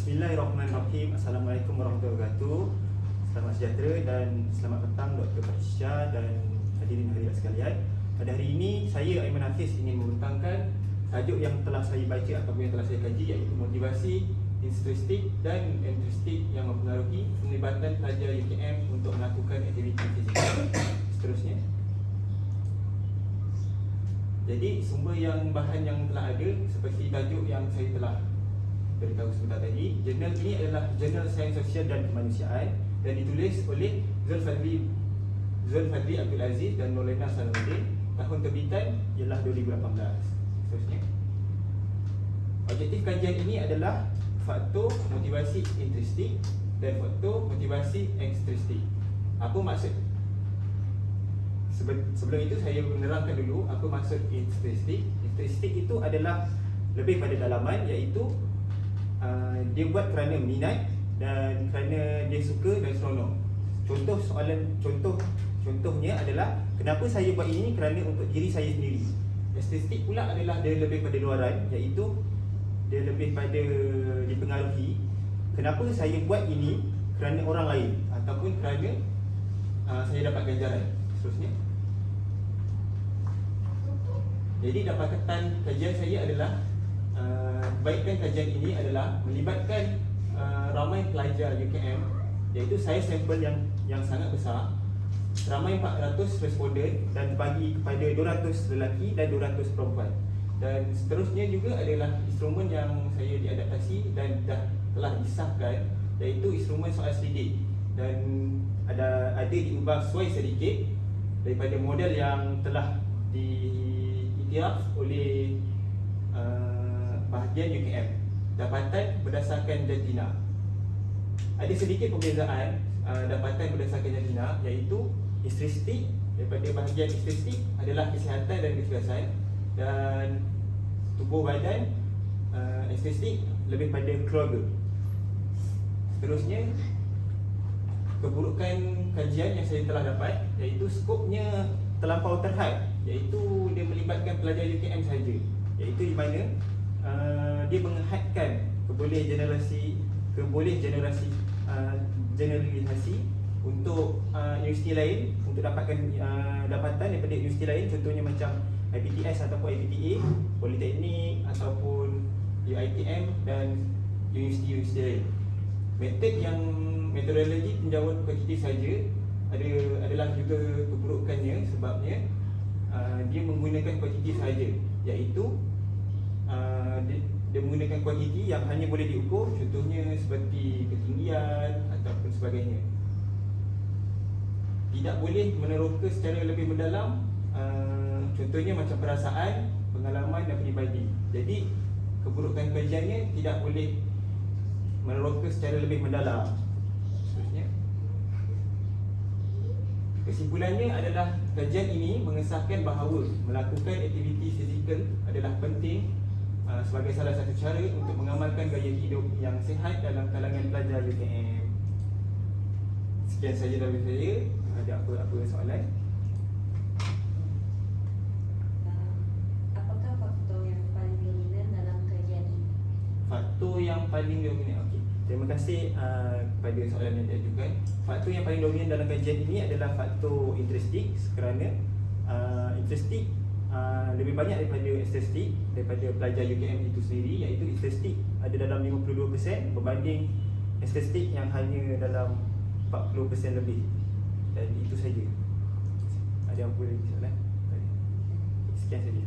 Bismillahirrahmanirrahim. Assalamualaikum warahmatullahi wabarakatuh. Selamat sejahtera dan selamat petang Dr. Patricia dan hadirin hadirat sekalian. Pada hari ini saya Aiman Hafiz ingin membentangkan tajuk yang telah saya baca ataupun yang telah saya kaji, iaitu motivasi intrinsik dan ekstrinsik yang mempengaruhi penglibatan pelajar UKM untuk melakukan aktiviti fizikal. Seterusnya. Jadi bahan yang telah ada seperti tajuk yang saya telah beritahu sebentar tadi. Jurnal ini adalah Jurnal Sains Sosial dan Kemanusiaan dan ditulis oleh Zulfadli Abdul Aziz dan Maulana Salahuddin. Tahun terbitan ialah 2018. Seterusnya. Objektif kajian ini adalah faktor motivasi intrinsik dan faktor motivasi ekstrinsik. Apa maksud? Sebelum itu saya menerangkan dulu apa maksud intrinsik. Intrinsik itu dah lebih pada dalaman, iaitu dia buat kerana minat dan kerana dia suka dan seronok. Contohnya adalah kenapa saya buat ini kerana untuk diri saya sendiri. Ekstrinsik pula adalah dia lebih pada luaran, iaitu dia lebih pada dipengaruhi. Kenapa saya buat ini kerana orang lain ataupun kerana saya dapat ganjaran. Seterusnya. Jadi dapatan kajian saya adalah kebaikan kajian ini adalah melibatkan ramai pelajar UKM, iaitu saya sampel yang sangat besar, ramai 400 responden dan bagi kepada 200 lelaki dan 200 perempuan. Dan seterusnya juga adalah instrumen yang saya diadaptasi dan telah disahkan, iaitu instrumen soal selidik, dan ada diubah sesuai sedikit daripada model yang telah diiktiraf oleh bahagian UKM. Dapatan berdasarkan jantina. Ada sedikit perbezaan dapatan berdasarkan jantina, iaitu intrinsik daripada bahagian intrinsik adalah kesihatan dan kecerdasan, dan tubuh badan ekstrinsik lebih pada keluarga. Seterusnya, keburukan kajian yang saya telah dapat, iaitu skopnya terlampau terhad, iaitu dia melibatkan pelajar UKM sahaja, iaitu di mana dia menghadkan generalisasi untuk universiti lain untuk dapatkan dapatan daripada universiti lain, contohnya macam IPTS ataupun IPTA, Politeknik ataupun UiTM dan universiti-universiti lain. Metodologi penjawatan kuantitatif saja adalah juga keburukannya, sebabnya dia menggunakan kuantitatif saja, iaitu dia menggunakan kuantiti yang hanya boleh diukur, contohnya seperti ketinggian ataupun sebagainya. Tidak boleh meneroka secara lebih mendalam, contohnya macam perasaan, pengalaman dan peribadi. Jadi keburukan kajiannya tidak boleh meneroka secara lebih mendalam. Seterusnya. Kesimpulannya adalah kajian ini mengesahkan bahawa melakukan aktiviti fizikal adalah penting sebagai salah satu cara untuk mengamalkan gaya hidup yang sihat dalam kalangan pelajar UKM. Sekian saja dari saya. Ada apa-apa soalan? Apakah faktor yang paling dominan dalam kajian ini? Faktor yang paling dominan. Okey. Terima kasih kepada soalan yang diajukan. Faktor yang paling dominan dalam kajian ini adalah faktor intrinsik, kerana intrinsik lebih banyak daripada ekstrinsik daripada pelajar UKM itu sendiri, iaitu intrinsik ada dalam 52% berbanding ekstrinsik yang hanya dalam 40% lebih. Dan itu saja. Ada apa lagi soalan? Sekian saja.